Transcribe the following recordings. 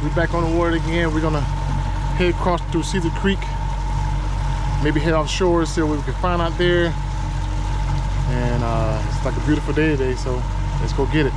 We're back on the water again. We're gonna head across through Cedar Creek, maybe head offshore, see what we can find out there. And it's like a beautiful day today, so let's go get it.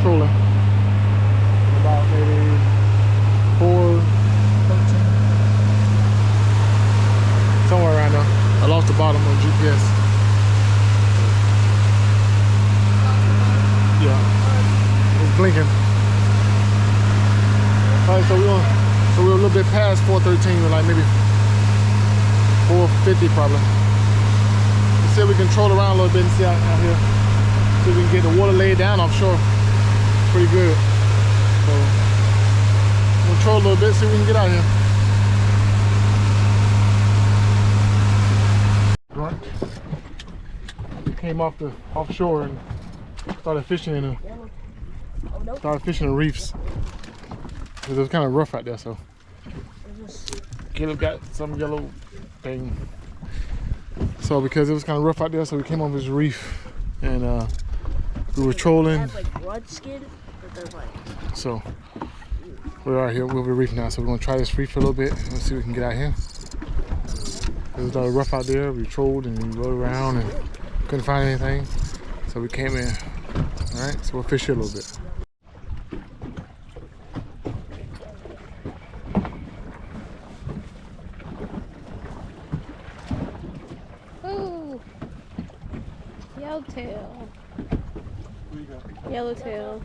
Trolling about maybe 4:13, somewhere around there. I lost the bottom on GPS. Yeah, it's blinking. All right, so we're a little bit past 4:13. We're like maybe 4:50 probably. Let's see if we can troll around a little bit and see out here. See if we can get the water laid down offshore. Pretty good. So we'll troll a little bit, see if we can get out here. Right. Came off the offshore and started fishing in the reefs. It was kind of rough out there, so Caleb got some yellow thing. So because it was kind of rough out there, so we came off this reef and we were trolling. So we are here with the reef now, so we're gonna try this reef for a little bit and see if we can get out here. It was rough out there. We trolled and we rode around and couldn't find anything, so we came in. All right, so we'll fish here a little bit. Ooh, yellowtail. Yellowtail.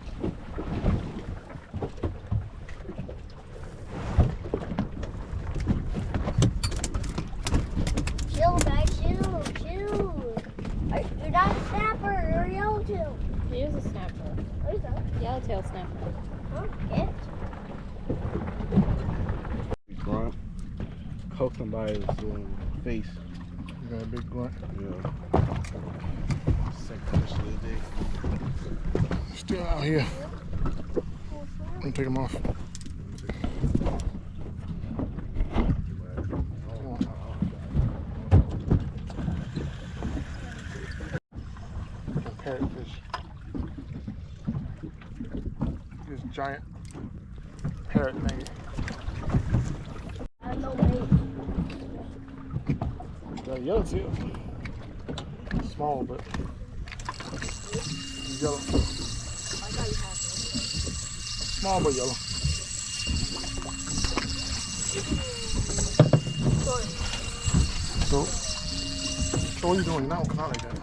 Chill, guys, chill. You're not a snapper, you're a yellowtail. He is a snapper. What is that? Yellowtail snapper. Huh? It? Grunt. Poked him by his face. You got a big grunt. Yeah. Second fish of the day. Still out here. I'm gonna take him off. Parrotfish. This giant parrot thing. I know, mate. Got a yellowtail. Small, but yellow. Small but yellow. So what are you doing? You're not like that.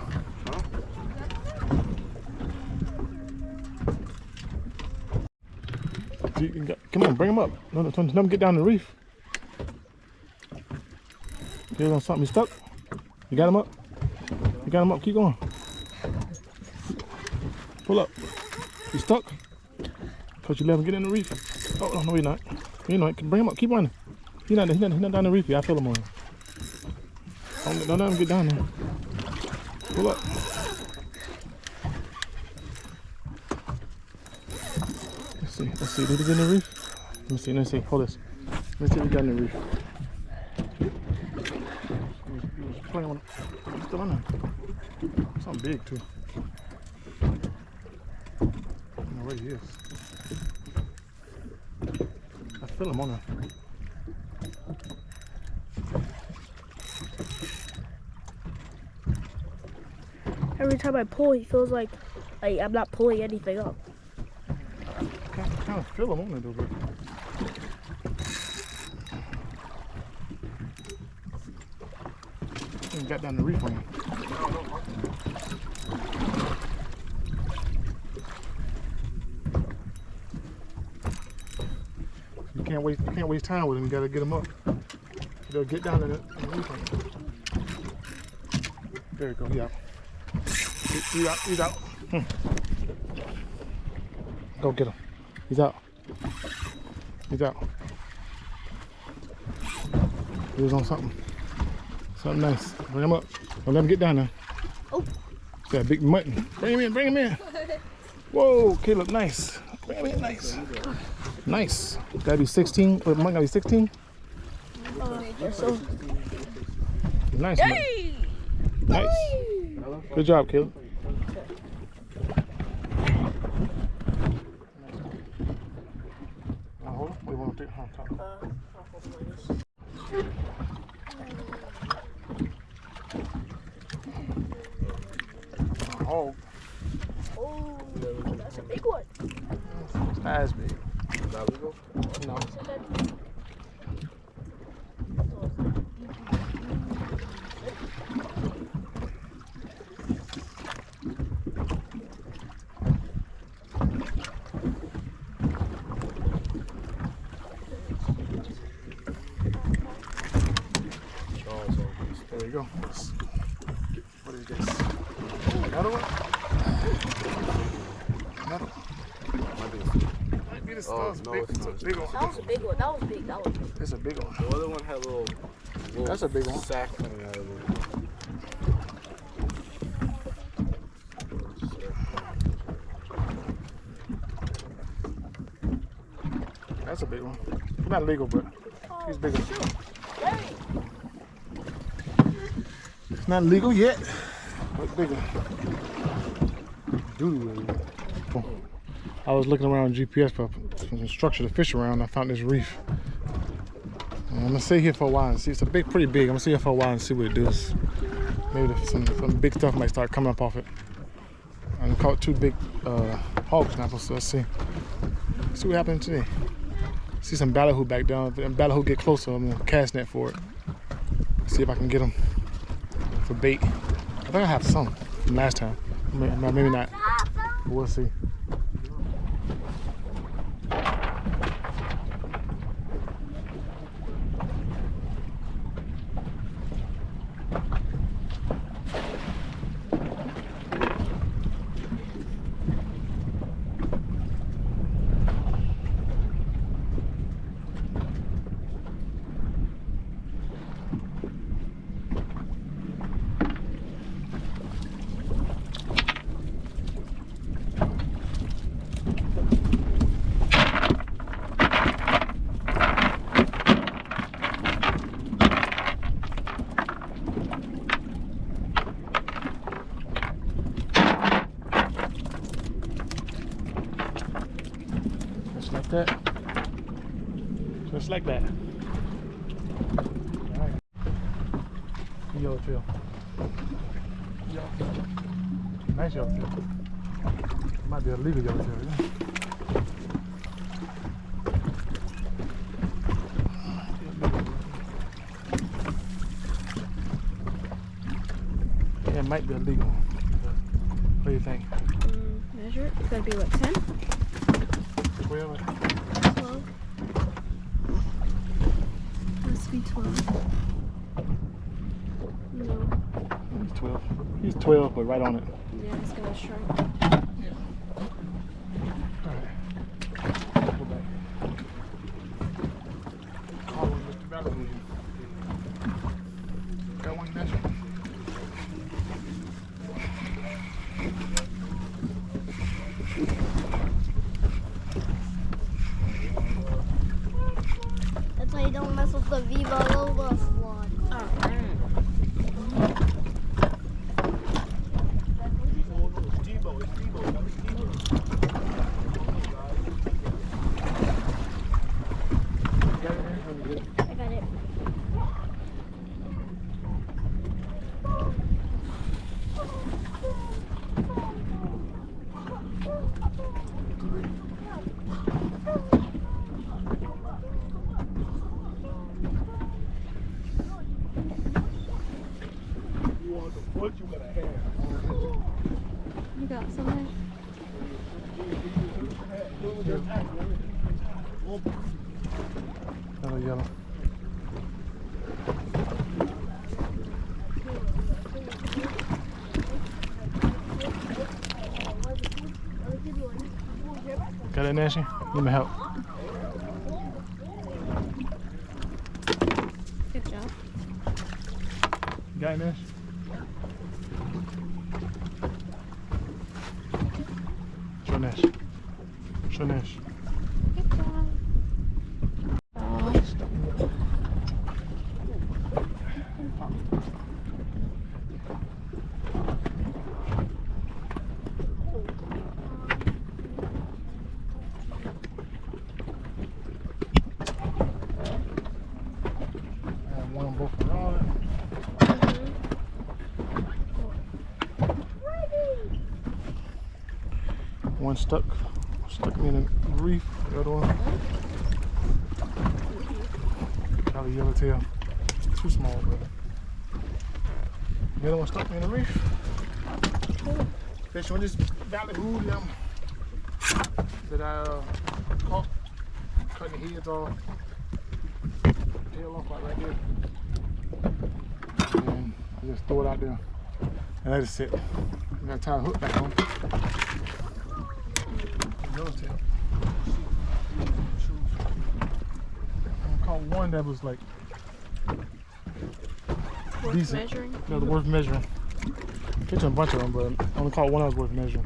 Huh? Come on, bring him up. No, let him get down the reef. Here's on something. You stuck? You got him up? You got him up. Keep going. Pull up. You stuck? Because you let him get in the reef. Oh, no, you're not. You're not. Bring him up. Keep running. He's not down the reef yet. I feel him on him. Don't let him get down there. Pull up. Let's see. Did he get in the reef? Let me see. Hold this. Let's see if he got in the reef. He was playing with him. He's still in there. Something big too. I don't know where he is. I feel him on there. Every time I pull, he feels like I'm not pulling anything up. I kind of feel him on there though, but he got down the reef on him. You can't waste time with him. You gotta get him up. They'll get down in the reef on him. There you go. He out. He's out. Go get him. He's out. He was on something. Something nice. Bring him up. Don't let him get down there. Oh. That big mutton. Bring him in. Whoa, Caleb, nice. Bring him in, nice. Nice. Gotta be 16. Mutton gotta be 16? So. Nice, mutton. Nice. Good job, Caleb. Hold on. What do you want to do? Oh, That's a big one. it's not as big. Is that legal? No. There you go. What is this? Another one? Another one? Might be the Oh, no, it's not. It's a big one. That was a big one. That was big. It's a big one. The other one had a little That's a big one. sack coming out of it. That's a big one. Not legal, but he's bigger. It's not legal yet, but bigger. Dude, I was looking around GPS for some structure to fish around. I found this reef. And I'm gonna stay here for a while and see. It's pretty big. I'm gonna stay here for a while and see what it does. Maybe some big stuff might start coming up off it. I caught 2 big hog snappers, so let's see. See what happens today. See some ballyhoo back down. If ballyhoo get closer, I'm gonna cast net for it. See if I can get them for bait. I think I have some from last time. Maybe not. But we'll see. Just like that. All right. Yellowtail. Nice yellowtail. Might be a legal yellowtail, yeah. might be illegal. What do you think? Measure it. It's gonna be what, 10? 12? 12. Must be 12. No. He's 12. He's 12, but right on it. Yeah, it's gonna shrink. Alright. Go back. Call him Mr. Valley. Got one measure. That's why you don't mess with the Viva Lola slot. I got it. You got something? Another yellow. Got it, Nashy? Need my help. Good job. Got it, Nash? Show Nash. Show Nash. Good job. One on both around. One stuck me in a reef. The other one, probably yellowtail. Too small, but the other one stuck me in a reef. Fish on this ballyhoo that I caught, cutting the heads off, tail off right there, and I just throw it out there and let it sit. I gotta tie a hook back on. Yellowtail. I caught one that was like Worth decent. measuring? No, worth measuring. Catching a bunch of them, but I only caught one that was worth measuring.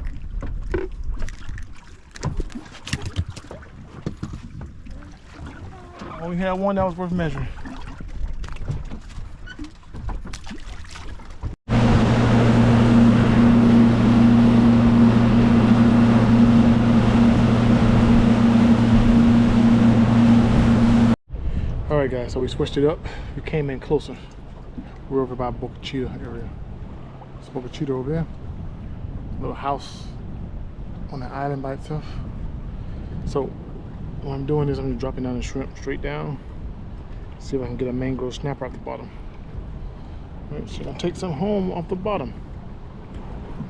Only had one that was worth measuring. Alright guys, so we switched it up. We came in closer. We're over by Boca Chica area. It's Boca Chica over there. Little house on the island by itself. So what I'm doing is I'm just dropping down the shrimp straight down. See if I can get a mangrove snapper off the bottom. Alright, so I'll take some home off the bottom.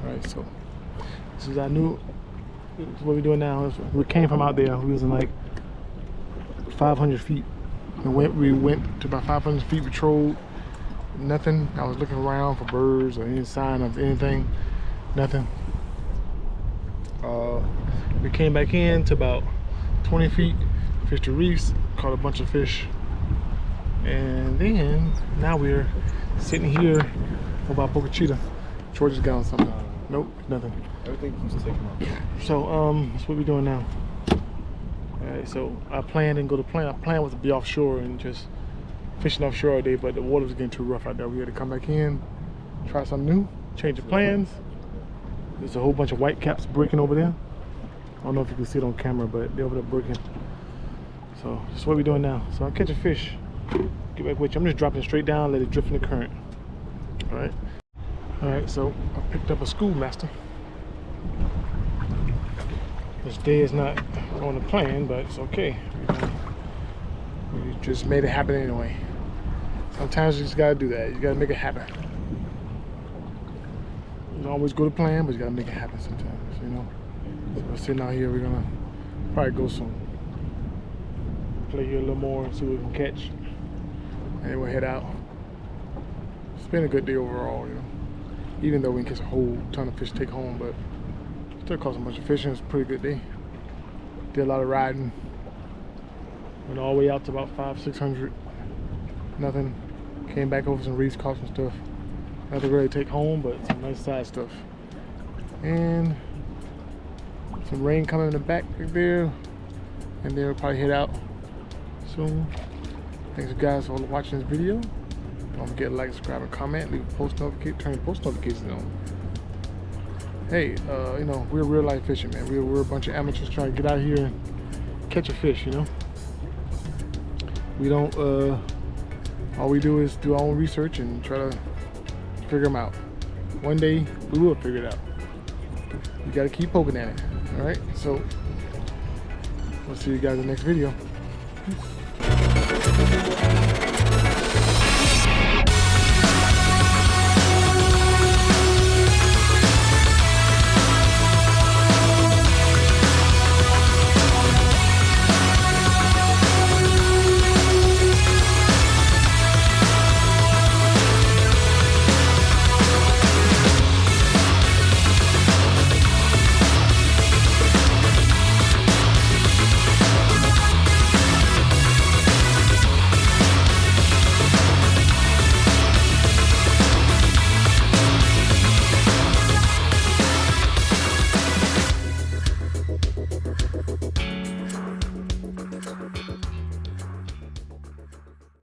Alright, so this is our new, this is what we're doing now. We came from out there. We was in like 500 feet. We went to about 500 feet, patrolled, nothing. I was looking around for birds or any sign of anything, nothing. We came back in to about 20 feet, fished the reefs, caught a bunch of fish. And then, now we're sitting here about Boca Chica. George has got something. Nope, nothing. Everything keeps taking off. So, that's what we're doing now. Alright, so I planned and go to plan. Our plan was to be offshore and just fishing offshore all day, but the water was getting too rough out there. We had to come back in, try something new, change the plans. There's a whole bunch of white caps breaking over there. I don't know if you can see it on camera, but they're over there breaking. So that's what we're doing now. So I'll catch a fish, get back with you. I'm just dropping straight down, let it drift in the current. Alright. Alright, so I picked up a schoolmaster. This day is not on the plan, but it's okay. We just made it happen anyway. Sometimes you just gotta do that. You gotta make it happen. Doesn't always go to plan, but you gotta make it happen sometimes, you know. So we're sitting out here, we're gonna probably go some, play here a little more and see what we can catch. And then we'll head out. It's been a good day overall, you know. Even though we didn't catch a whole ton of fish to take home, but still caught a bunch of fishing. It's a pretty good day. Did a lot of riding. Went all the way out to about 500-600. Nothing. Came back over some reefs, caught some stuff. Nothing really to take home, but some nice size stuff. And some rain coming in the back right there. And then we'll probably head out soon. Thanks you guys for watching this video. Don't forget to like, subscribe, and comment. Leave a post notification, turn post notifications on. Hey, you know, we're real life fishing, man. We're a bunch of amateurs trying to get out here and catch a fish, you know. We don't, all we do is do our own research and try to figure them out. One day, we will figure it out. You gotta keep poking at it, all right? So, we'll see you guys in the next video. Peace.